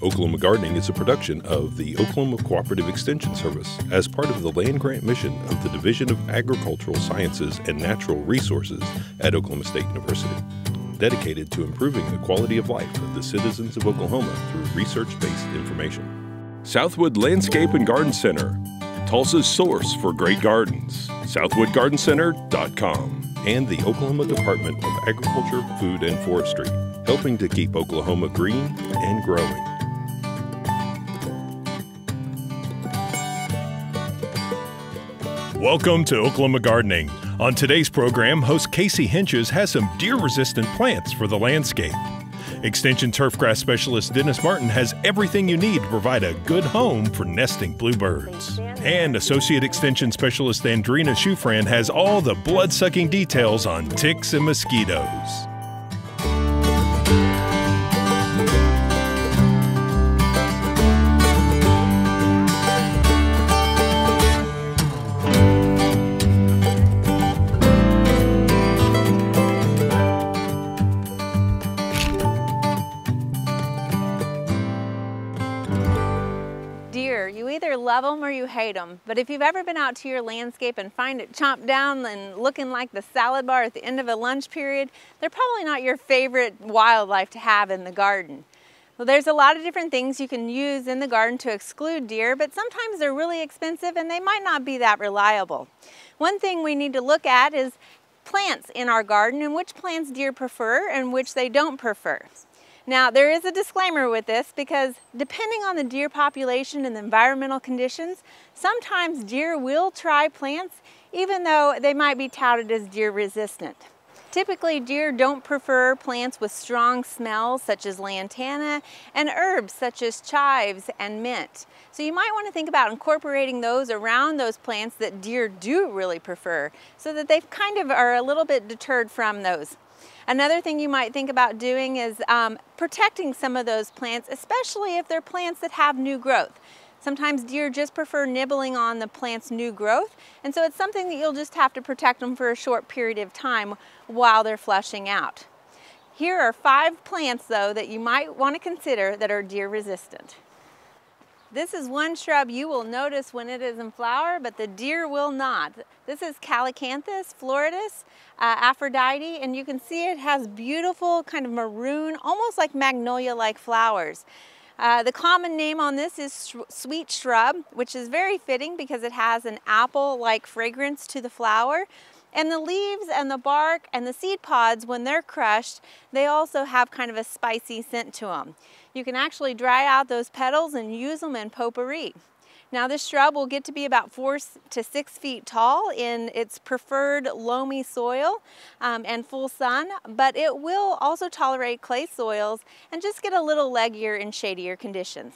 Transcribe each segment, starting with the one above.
Oklahoma Gardening is a production of the Oklahoma Cooperative Extension Service as part of the land grant mission of the Division of Agricultural Sciences and Natural Resources at Oklahoma State University, dedicated to improving the quality of life of the citizens of Oklahoma through research-based information. Southwood Landscape and Garden Center, Tulsa's source for great gardens, southwoodgardencenter.com, and the Oklahoma Department of Agriculture, Food, and Forestry, helping to keep Oklahoma green and growing. Welcome to Oklahoma Gardening. On today's program, host Casey Hentges has some deer-resistant plants for the landscape. Extension Turfgrass Specialist Dennis Martin has everything you need to provide a good home for nesting bluebirds. And Associate Extension Specialist Andrine Shufran has all the blood-sucking details on ticks and mosquitoes. You either love them or you hate them, but if you've ever been out to your landscape and find it chomped down and looking like the salad bar at the end of a lunch period, they're probably not your favorite wildlife to have in the garden. Well, there's a lot of different things you can use in the garden to exclude deer, but sometimes they're really expensive and they might not be that reliable. One thing we need to look at is plants in our garden and which plants deer prefer and which they don't prefer. Now, there is a disclaimer with this because depending on the deer population and the environmental conditions, sometimes deer will try plants even though they might be touted as deer resistant. Typically, deer don't prefer plants with strong smells such as lantana and herbs such as chives and mint. So you might want to think about incorporating those around those plants that deer do really prefer so that they kind of are a little bit deterred from those. Another thing you might think about doing is protecting some of those plants, especially if they're plants that have new growth. Sometimes deer just prefer nibbling on the plant's new growth, and so it's something that you'll just have to protect them for a short period of time while they're flushing out. Here are 5 plants, though, that you might want to consider that are deer resistant. This is one shrub you will notice when it is in flower, but the deer will not. This is Calycanthus floridus, Aphrodite, and you can see it has beautiful kind of maroon, almost like magnolia-like flowers. The common name on this is sweet shrub, which is very fitting because it has an apple-like fragrance to the flower. And the leaves and the bark and the seed pods, when they're crushed, they also have kind of a spicy scent to them. You can actually dry out those petals and use them in potpourri. Now, this shrub will get to be about 4 to 6 feet tall in its preferred loamy soil and full sun, but it will also tolerate clay soils and just get a little leggier in shadier conditions.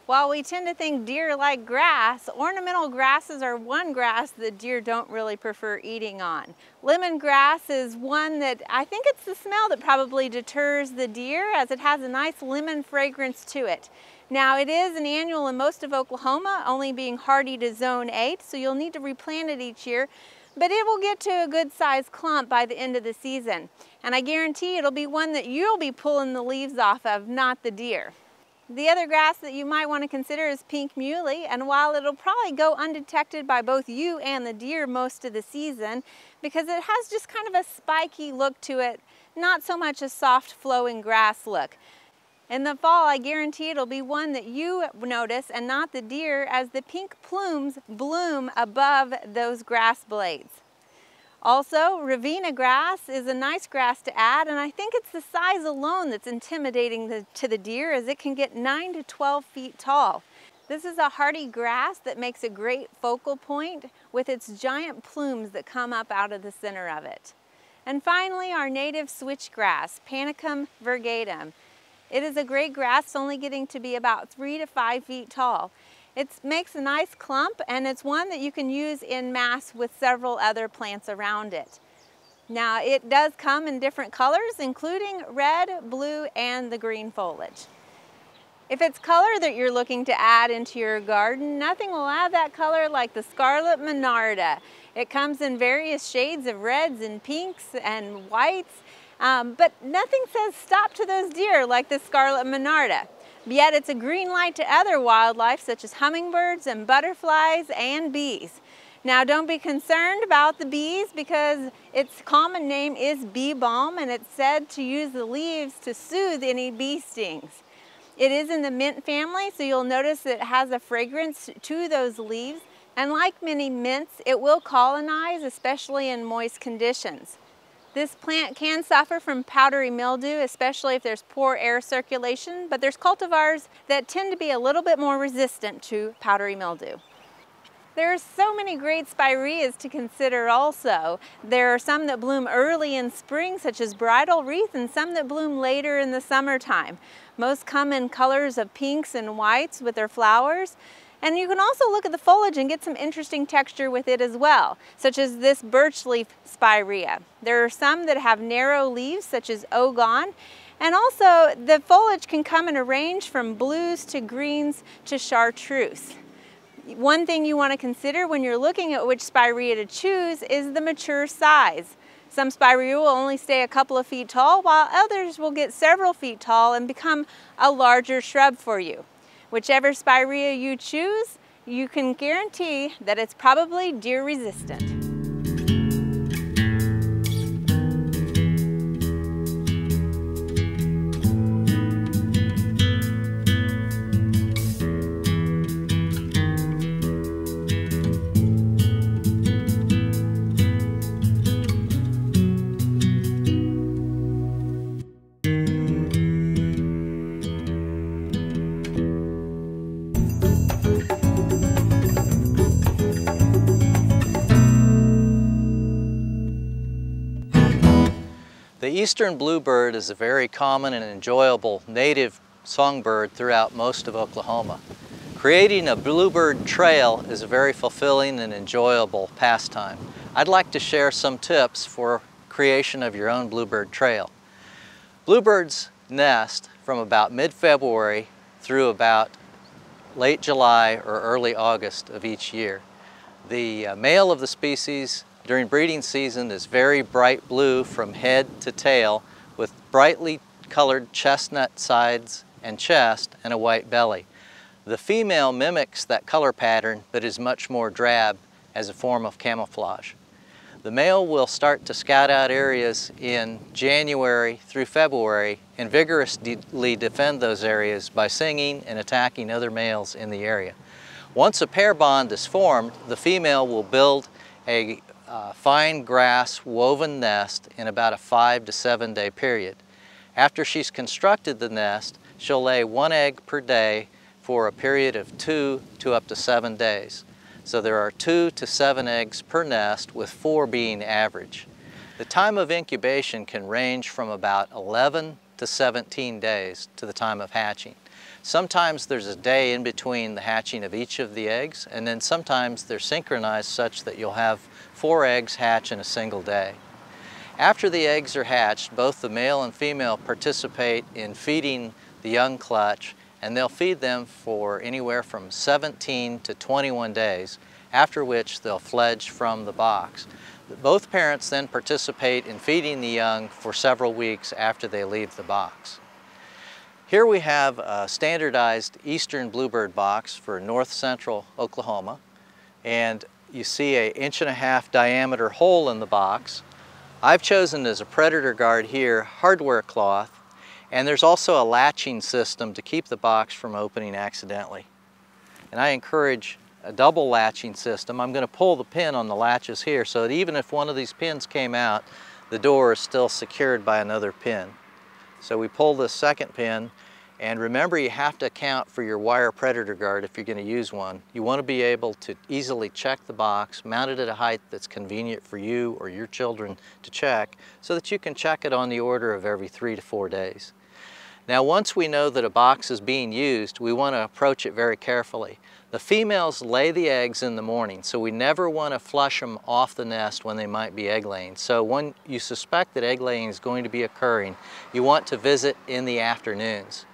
While we tend to think deer like grass, ornamental grasses are one grass that deer don't really prefer eating on. Lemongrass is one that I think it's the smell that probably deters the deer, as it has a nice lemon fragrance to it. Now, it is an annual in most of Oklahoma, only being hardy to zone 8, so you'll need to replant it each year, but it will get to a good sized clump by the end of the season. And I guarantee it'll be one that you'll be pulling the leaves off of, not the deer. The other grass that you might want to consider is pink muley, and while it'll probably go undetected by both you and the deer most of the season, because it has just kind of a spiky look to it, not so much a soft flowing grass look. In the fall, I guarantee it'll be one that you notice and not the deer, as the pink plumes bloom above those grass blades. Also, Ravina grass is a nice grass to add, and I think it's the size alone that's intimidating to the deer, as it can get 9 to 12 feet tall. This is a hardy grass that makes a great focal point with its giant plumes that come up out of the center of it. And finally, our native switchgrass, Panicum virgatum. It is a great grass, only getting to be about 3 to 5 feet tall. It makes a nice clump, and it's one that you can use in mass with several other plants around it. Now, it does come in different colors, including red, blue, and the green foliage. If it's color that you're looking to add into your garden, nothing will add that color like the scarlet monarda. It comes in various shades of reds and pinks and whites, But nothing says stop to those deer like the scarlet monarda. Yet it's a green light to other wildlife such as hummingbirds and butterflies and bees. Now don't be concerned about the bees because its common name is bee balm, and it's said to use the leaves to soothe any bee stings. It is in the mint family, so you'll notice it has a fragrance to those leaves, and like many mints, it will colonize, especially in moist conditions. This plant can suffer from powdery mildew, especially if there's poor air circulation, but there's cultivars that tend to be a little bit more resistant to powdery mildew. There are so many great spireas to consider also. There are some that bloom early in spring, such as bridal wreath, and some that bloom later in the summertime. Most come in colors of pinks and whites with their flowers. And you can also look at the foliage and get some interesting texture with it as well, such as this birch leaf spirea. There are some that have narrow leaves, such as ogon, and also the foliage can come in a range from blues to greens to chartreuse. One thing you want to consider when you're looking at which spirea to choose is the mature size. Some spirea will only stay a couple of feet tall, while others will get several feet tall and become a larger shrub for you. Whichever spirea you choose, you can guarantee that it's probably deer resistant. The eastern bluebird is a very common and enjoyable native songbird throughout most of Oklahoma. Creating a bluebird trail is a very fulfilling and enjoyable pastime. I'd like to share some tips for creation of your own bluebird trail. Bluebirds nest from about mid-February through about late July or early August of each year. The male of the species during breeding season is very bright blue from head to tail with brightly colored chestnut sides and chest and a white belly. The female mimics that color pattern but is much more drab as a form of camouflage. The male will start to scout out areas in January through February and vigorously defend those areas by singing and attacking other males in the area. Once a pair bond is formed, the female will build a fine grass woven nest in about a 5 to 7 day period. After she's constructed the nest, she'll lay 1 egg per day for a period of 2 to up to 7 days. So there are 2 to 7 eggs per nest, with 4 being average. The time of incubation can range from about 11 to 17 days to the time of hatching. Sometimes there's a day in between the hatching of each of the eggs, and then sometimes they're synchronized such that you'll have 4 eggs hatch in a single day. After the eggs are hatched, both the male and female participate in feeding the young clutch, and they'll feed them for anywhere from 17 to 21 days, after which they'll fledge from the box. Both parents then participate in feeding the young for several weeks after they leave the box. Here we have a standardized eastern bluebird box for north central Oklahoma, and you see an 1.5 inch diameter hole in the box. I've chosen as a predator guard here hardware cloth, and there's also a latching system to keep the box from opening accidentally. And I encourage a double latching system. I'm going to pull the pin on the latches here so that even if one of these pins came out, the door is still secured by another pin. So we pull this second pin, and remember, you have to account for your wire predator guard if you're going to use one. You want to be able to easily check the box, mount it at a height that's convenient for you or your children to check, so that you can check it on the order of every 3 to 4 days. Now, once we know that a box is being used, we want to approach it very carefully. The females lay the eggs in the morning, so we never want to flush them off the nest when they might be egg laying. So when you suspect that egg laying is going to be occurring, you want to visit in the afternoons.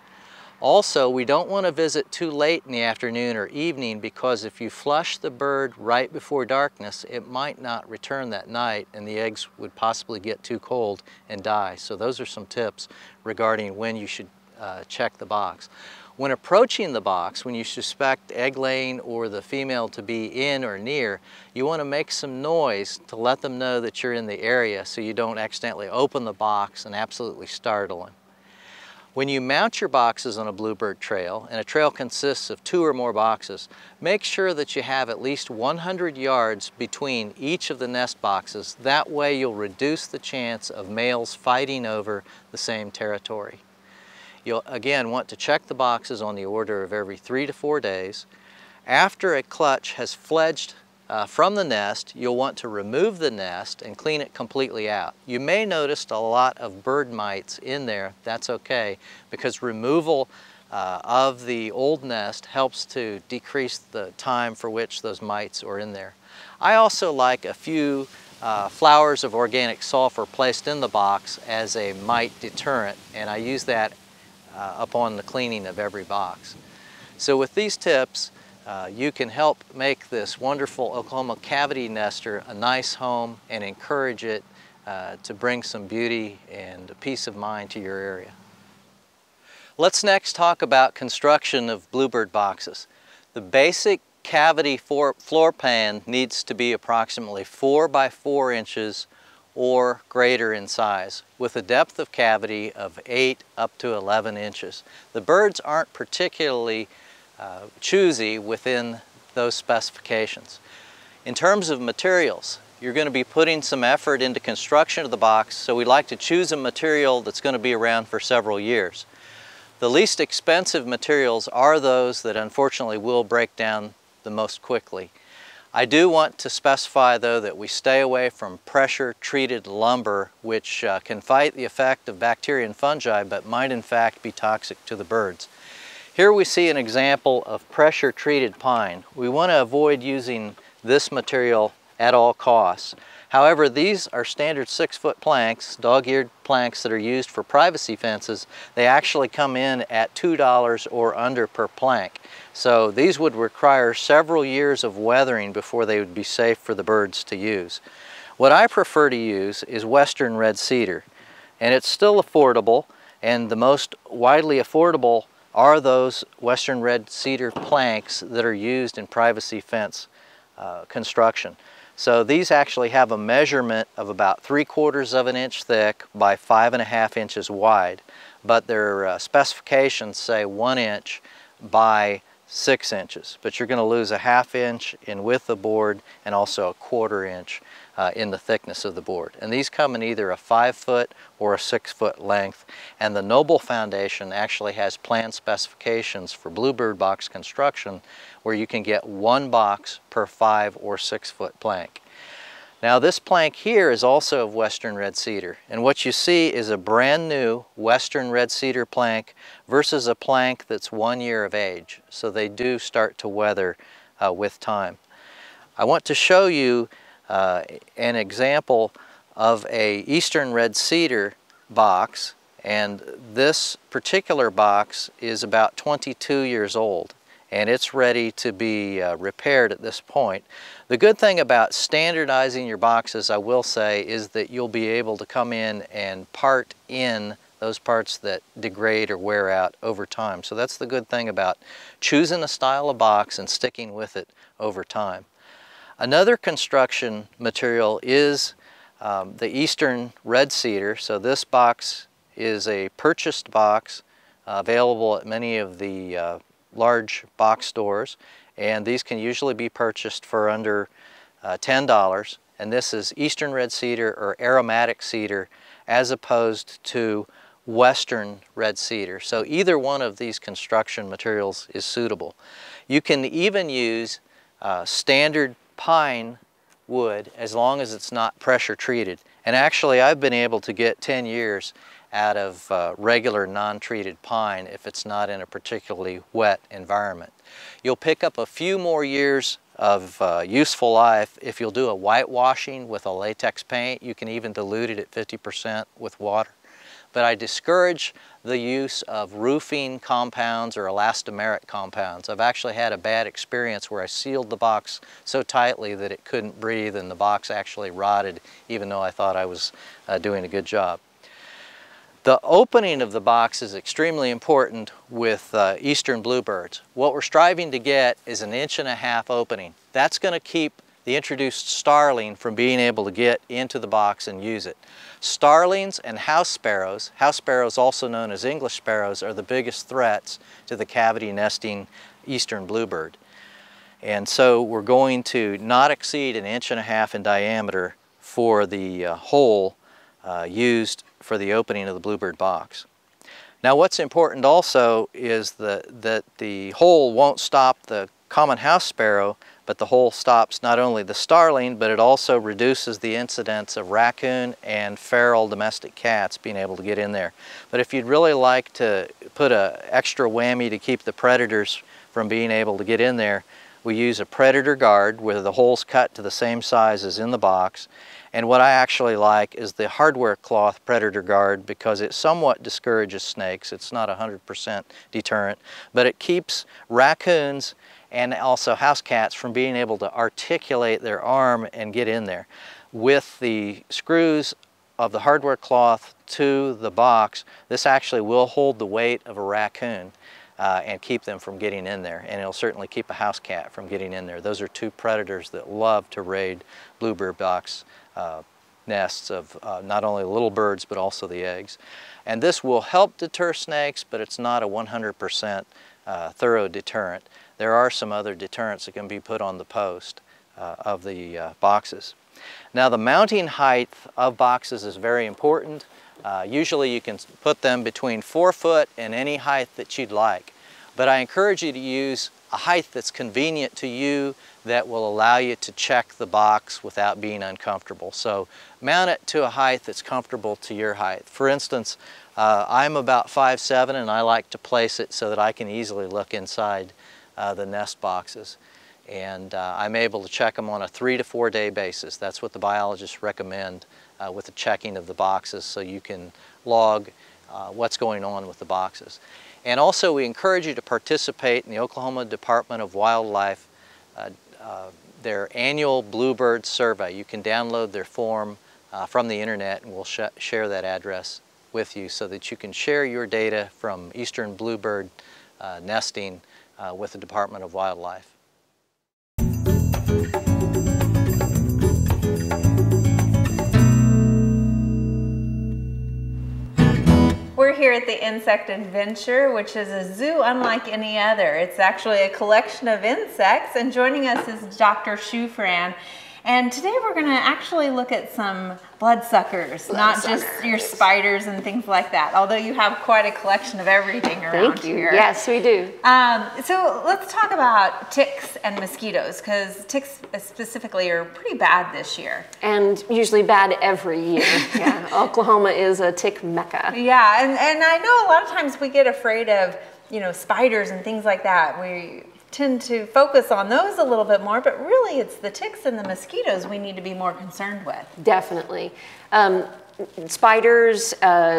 Also, we don't want to visit too late in the afternoon or evening, because if you flush the bird right before darkness, it might not return that night and the eggs would possibly get too cold and die. So those are some tips regarding when you should check the box. When approaching the box, when you suspect egg laying or the female to be in or near, you want to make some noise to let them know that you're in the area so you don't accidentally open the box and absolutely startle them. When you mount your boxes on a bluebird trail, and a trail consists of 2 or more boxes, make sure that you have at least 100 yards between each of the nest boxes. That way you'll reduce the chance of males fighting over the same territory. You'll again want to check the boxes on the order of every 3 to 4 days. After a clutch has fledged from the nest, you'll want to remove the nest and clean it completely out. You may notice a lot of bird mites in there. That's okay, because removal of the old nest helps to decrease the time for which those mites are in there. I also like a few flowers of organic sulfur placed in the box as a mite deterrent, and I use that upon the cleaning of every box. So with these tips, you can help make this wonderful Oklahoma cavity nester a nice home and encourage it to bring some beauty and peace of mind to your area. Let's next talk about construction of bluebird boxes. The basic cavity floor pan needs to be approximately 4 by 4 inches or greater in size, with a depth of cavity of 8 up to 11 inches. The birds aren't particularly choosy within those specifications. In terms of materials, you're going to be putting some effort into construction of the box, so we like to choose a material that's going to be around for several years. The least expensive materials are those that unfortunately will break down the most quickly. I do want to specify though that we stay away from pressure treated lumber, which can fight the effect of bacteria and fungi but might in fact be toxic to the birds. Here we see an example of pressure treated pine. We want to avoid using this material at all costs. However, these are standard 6-foot planks, dog-eared planks that are used for privacy fences. They actually come in at $2 or under per plank. So these would require several years of weathering before they would be safe for the birds to use. What I prefer to use is western red cedar, and it's still affordable, and the most widely affordable are those western red cedar planks that are used in privacy fence construction. So these actually have a measurement of about 3/4 of an inch thick by 5.5 inches wide, but their specifications say 1 inch by 6 inches. But you're going to lose a 1/2 inch in width of board and also a 1/4 inch in the thickness of the board. And these come in either a 5-foot or a 6-foot length. And the Noble Foundation actually has plan specifications for Bluebird Box Construction where you can get 1 box per 5 or 6-foot plank. Now this plank here is also of western red cedar, and what you see is a brand new western red cedar plank versus a plank that's 1 year of age. So they do start to weather with time. I want to show you an example of a eastern red cedar box, and this particular box is about 22 years old and it's ready to be repaired at this point. The good thing about standardizing your boxes, I will say, is that you'll be able to come in and part in those parts that degrade or wear out over time. So that's the good thing about choosing a style of box and sticking with it over time. Another construction material is the eastern red cedar. So this box is a purchased box available at many of the large box stores, and these can usually be purchased for under $10. And this is eastern red cedar or aromatic cedar as opposed to western red cedar. So either one of these construction materials is suitable. You can even use standard pine wood as long as it's not pressure treated. And actually I've been able to get 10 years out of regular non-treated pine if it's not in a particularly wet environment. You'll pick up a few more years of useful life if you'll do a whitewashing with a latex paint. You can even dilute it at 50% with water. but I discourage the use of roofing compounds or elastomeric compounds. I've actually had a bad experience where I sealed the box so tightly that it couldn't breathe and the box actually rotted, even though I thought I was doing a good job. The opening of the box is extremely important with eastern bluebirds. What we're striving to get is an 1.5 inch opening. That's going to keep the introduced starling from being able to get into the box and use it. Starlings and house sparrows also known as English sparrows, are the biggest threats to the cavity nesting eastern bluebird. And so we're going to not exceed an 1.5 inch in diameter for the hole used for the opening of the bluebird box. Now what's important also is that the hole won't stop the common house sparrow, but the hole stops not only the starling, but it also reduces the incidence of raccoon and feral domestic cats being able to get in there. But if you'd really like to put an extra whammy to keep the predators from being able to get in there, we use a predator guard where the hole's cut to the same size as in the box. And what I actually like is the hardware cloth predator guard, because it somewhat discourages snakes. It's not 100% deterrent, but it keeps raccoons and also house cats from being able to articulate their arm and get in there. With the screws of the hardware cloth to the box, this actually will hold the weight of a raccoon and keep them from getting in there, and it'll certainly keep a house cat from getting in there. Those are two predators that love to raid bluebird box nests of not only little birds but also the eggs. And this will help deter snakes, but it's not a 100% thorough deterrent. There are some other deterrents that can be put on the post of the boxes. Now the mounting height of boxes is very important. Usually you can put them between 4 foot and any height that you'd like. But I encourage you to use a height that's convenient to you, that will allow you to check the box without being uncomfortable. So mount it to a height that's comfortable to your height. For instance, I'm about 5'7", and I like to place it so that I can easily look inside the nest boxes. And I'm able to check them on a 3 to 4 day basis. That's what the biologists recommend with the checking of the boxes, so you can log what's going on with the boxes. And also we encourage you to participate in the Oklahoma Department of Wildlife, their annual Bluebird survey. You can download their form from the internet, and we'll share that address with you so that you can share your data from eastern bluebird nesting with the Department of Wildlife. We're here at the Insect Adventure, which is a zoo unlike any other. It's actually a collection of insects, and joining us is Dr. Shufran. And today we're going to actually look at some bloodsuckers, not just your spiders and things like that, although you have quite a collection of everything around here. Yes, we do. So let's talk about ticks and mosquitoes, because ticks specifically are pretty bad this year. And usually bad every year. Yeah, Oklahoma is a tick mecca. Yeah, and I know a lot of times we get afraid of, you know, spiders and things like that. We tend to focus on those a little bit more, but really it's the ticks and the mosquitoes we need to be more concerned with. Definitely. Spiders,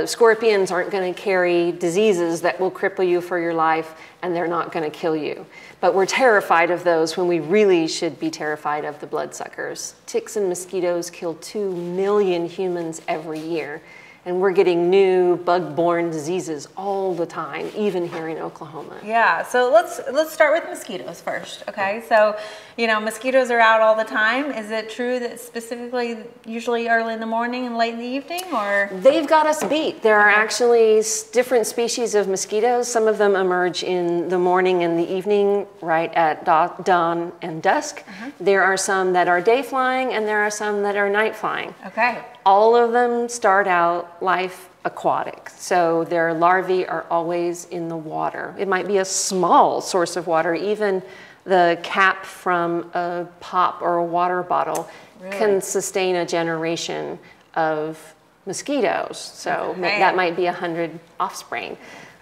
scorpions aren't going to carry diseases that will cripple you for your life, and they're not going to kill you. But we're terrified of those when we really should be terrified of the bloodsuckers. Ticks and mosquitoes kill 2 million humans every year. And we're getting new bug-borne diseases all the time, even here in Oklahoma. Yeah, so let's start with mosquitoes first, okay? So, you know, mosquitoes are out all the time. Is it true that specifically usually early in the morning and late in the evening, or? They've got us beat. There are actually different species of mosquitoes. Some of them emerge in the morning and the evening, right at dawn and dusk. There are some that are day flying, and there are some that are night flying. Okay. All of them start out life aquatic, so their larvae are always in the water. It might be a small source of water. Even the cap from a pop or a water bottle can sustain a generation of mosquitoes. So that might be 100 offspring.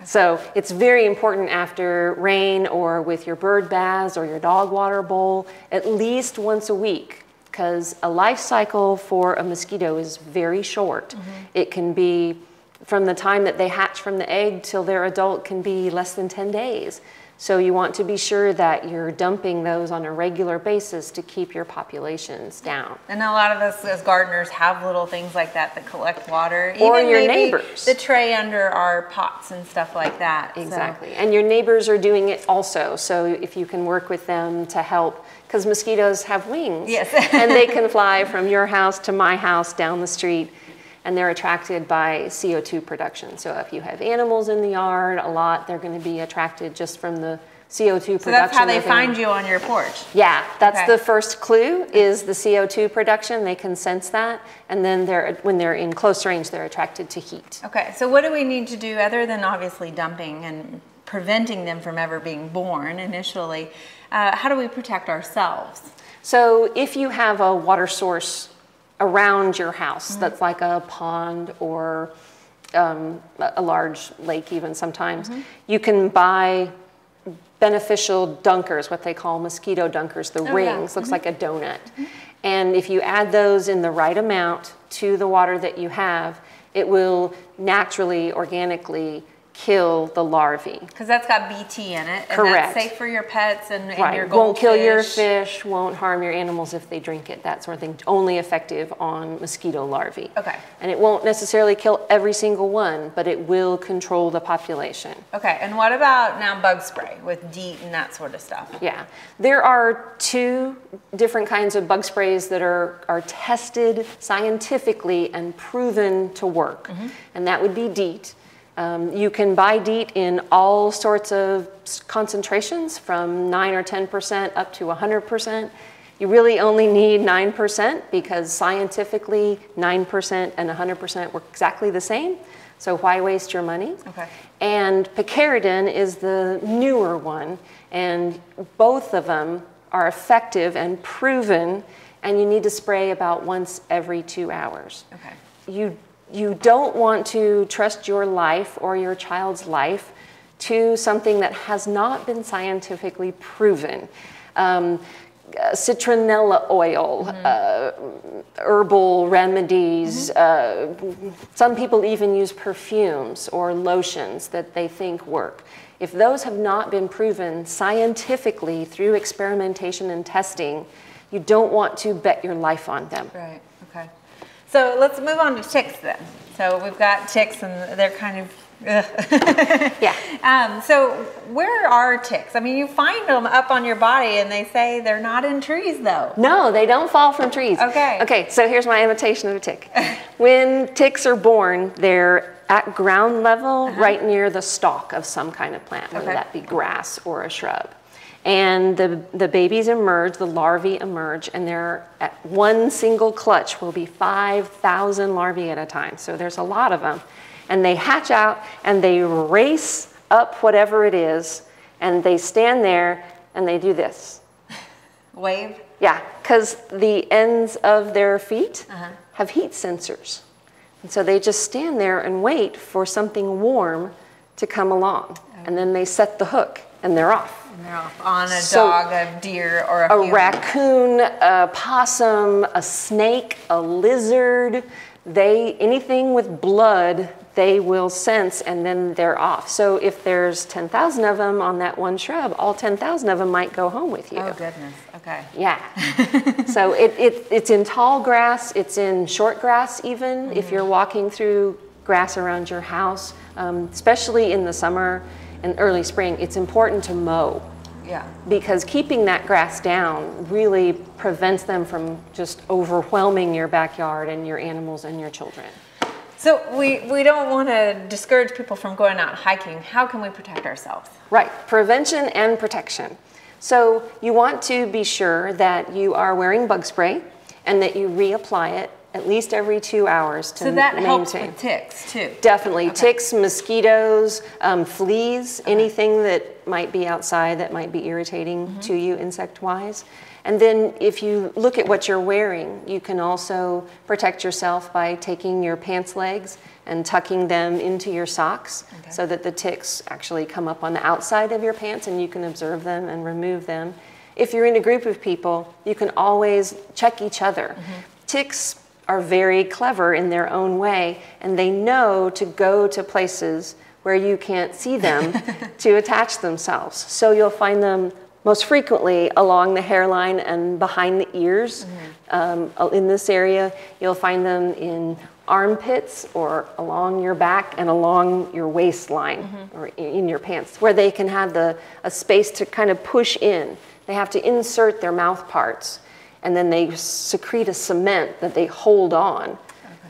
So it's very important after rain or with your bird baths or your dog water bowl, at least once a week. Because a life cycle for a mosquito is very short. It can be from the time that they hatch from the egg till they're adult can be less than 10 days. So you want to be sure that you're dumping those on a regular basis to keep your populations down. And a lot of us as gardeners have little things like that that collect water. Or even your maybe neighbors. the tray under our pots and stuff like that. Exactly. And your neighbors are doing it also. So if you can work with them to help, because mosquitoes have wings. Yes. And they can fly from your house to my house down the street. And they're attracted by CO2 production. So if you have animals in the yard a lot, they're going to be attracted just from the CO2 production. So that's how they find you on your porch? Yeah, that's the first clue is the CO2 production. They can sense that. And then when they're in close range, they're attracted to heat. Okay, so what do we need to do other than obviously dumping and preventing them from ever being born initially? How do we protect ourselves? So if you have a water source around your house that's like a pond or a large lake even sometimes, you can buy beneficial dunkers, what they call mosquito dunkers, the rings, looks like a donut. And if you add those in the right amount to the water that you have, it will naturally, organically kill the larvae. Because that's got BT in it. And Correct. that's safe for your pets and your goldfish. Won't kill your fish, won't harm your animals if they drink it, that sort of thing. Only effective on mosquito larvae. Okay. And it won't necessarily kill every single one, but it will control the population. Okay, and what about now bug spray with DEET and that sort of stuff? Yeah, there are 2 different kinds of bug sprays that are tested scientifically and proven to work. And that would be DEET. You can buy DEET in all sorts of concentrations from 9 or 10% up to 100%. You really only need 9% because scientifically 9% and 100% work exactly the same. So why waste your money? Okay. And picaridin is the newer one, and both of them are effective and proven, and you need to spray about once every 2 hours. Okay. You don't want to trust your life or your child's life to something that has not been scientifically proven. Citronella oil, herbal remedies, some people even use perfumes or lotions that they think work. If those have not been proven scientifically through experimentation and testing, you don't want to bet your life on them. Right, okay. So let's move on to ticks then. So we've got ticks and they're kind of, Yeah. So where are ticks? I mean, you find them up on your body and they say they're not in trees though. No, they don't fall from trees. Okay. Okay, so here's my imitation of a tick. When ticks are born, they're at ground level, right near the stalk of some kind of plant, whether that be grass or a shrub. And the babies emerge, the larvae emerge, and they're at one single clutch will be 5,000 larvae at a time. So there's a lot of them. And they hatch out and they race up whatever it is, and they stand there and they do this. Wave? Yeah, because the ends of their feet have heat sensors. And so they just stand there and wait for something warm to come along. And then they set the hook and they're off. And they're off on a dog, a deer, or a human. Raccoon, a possum, a snake, a lizard, anything with blood, they will sense and then they're off. So if there's 10,000 of them on that one shrub, all 10,000 of them might go home with you. Oh goodness, okay. Yeah. So it's in tall grass, it's in short grass even, if you're walking through grass around your house, especially in the summer and early spring, it's important to mow. Yeah. Because keeping that grass down really prevents them from just overwhelming your backyard and your animals and your children. So we don't want to discourage people from going out hiking. How can we protect ourselves? Right, prevention and protection. So you want to be sure that you are wearing bug spray and that you reapply it at least every 2 hours to maintain. So that helps with ticks too? Definitely. Ticks, mosquitoes, fleas, anything that might be outside that might be irritating to you insect-wise. And then if you look at what you're wearing, you can also protect yourself by taking your pants legs and tucking them into your socks so that the ticks actually come up on the outside of your pants and you can observe them and remove them. If you're in a group of people, you can always check each other. Ticks are very clever in their own way, and they know to go to places where you can't see them to attach themselves. So you'll find them most frequently along the hairline and behind the ears. In this area, you'll find them in armpits or along your back and along your waistline or in your pants, where they can have a space to kind of push in. They have to insert their mouth parts, and then they secrete a cement that they hold on.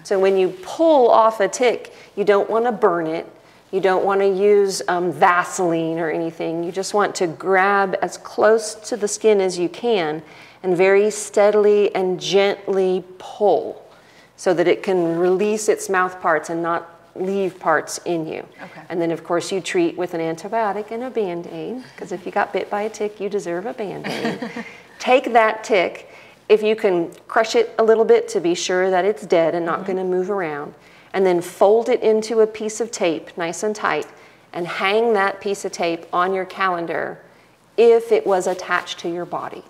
So when you pull off a tick, you don't want to burn it. You don't want to use Vaseline or anything. You just want to grab as close to the skin as you can and very steadily and gently pull so that it can release its mouth parts and not leave parts in you. And then of course you treat with an antibiotic and a Band-Aid, because if you got bit by a tick, you deserve a Band-Aid. Take that tick, if you can crush it a little bit to be sure that it's dead and not going to move around, and then fold it into a piece of tape, nice and tight, and hang that piece of tape on your calendar if it was attached to your body.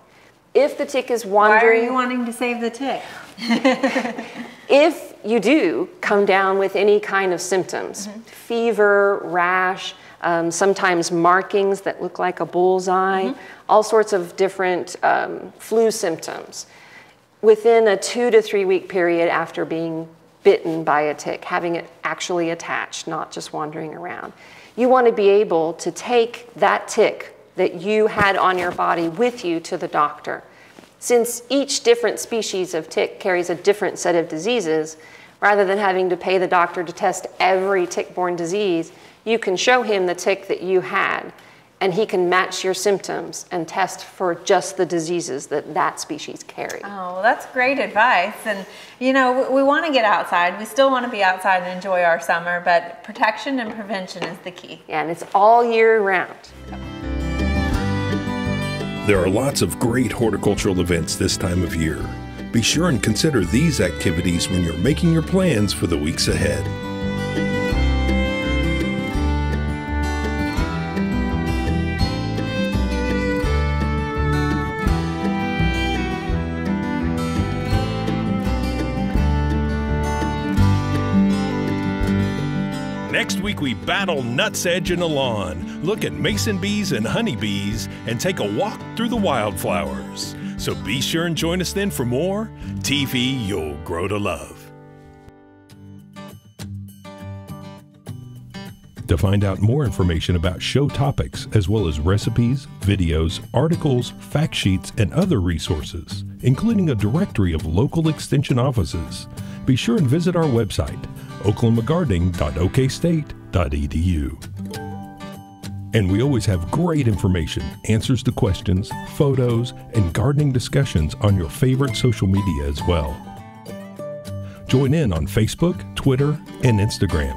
If the tick is wandering... Why are you wanting to save the tick? If you do come down with any kind of symptoms, fever, rash, sometimes markings that look like a bullseye, all sorts of different flu symptoms, within a 2 to 3 week period after being bitten by a tick, having it actually attached, not just wandering around, you want to be able to take that tick that you had on your body with you to the doctor. Since each different species of tick carries a different set of diseases, rather than having to pay the doctor to test every tick-borne disease, you can show him the tick that you had, and he can match your symptoms and test for just the diseases that that species carry. Oh, well, that's great advice. And you know, we want to get outside. We still want to be outside and enjoy our summer, but protection and prevention is the key. Yeah, and it's all year round. There are lots of great horticultural events this time of year. Be sure and consider these activities when you're making your plans for the weeks ahead. Next week we battle nutsedge in the lawn, look at mason bees and honeybees, and take a walk through the wildflowers. So be sure and join us then for more TV you'll grow to love. To find out more information about show topics, as well as recipes, videos, articles, fact sheets, and other resources, including a directory of local extension offices, be sure and visit our website, oklahomagardening.okstate.edu. And we always have great information, answers to questions, photos, and gardening discussions on your favorite social media as well. Join in on Facebook, Twitter, and Instagram.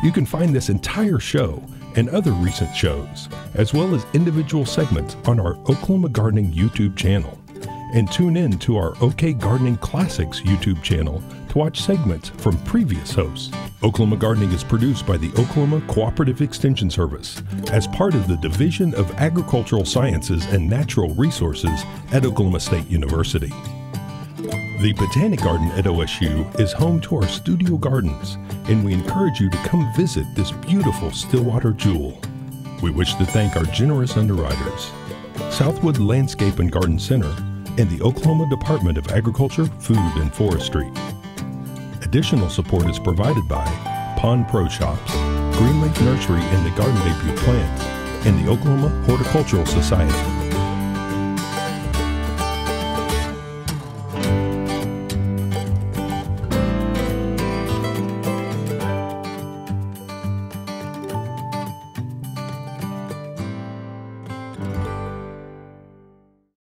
You can find this entire show and other recent shows, as well as individual segments on our Oklahoma Gardening YouTube channel. And tune in to our OK Gardening Classics YouTube channel to watch segments from previous hosts. Oklahoma Gardening is produced by the Oklahoma Cooperative Extension Service as part of the Division of Agricultural Sciences and Natural Resources at Oklahoma State University. The Botanic Garden at OSU is home to our studio gardens, and we encourage you to come visit this beautiful Stillwater jewel. We wish to thank our generous underwriters, Southwood Landscape and Garden Center, and the Oklahoma Department of Agriculture, Food, and Forestry. Additional support is provided by Pond Pro Shops, Green Lake Nursery and the Garden Debut Plants, and the Oklahoma Horticultural Society.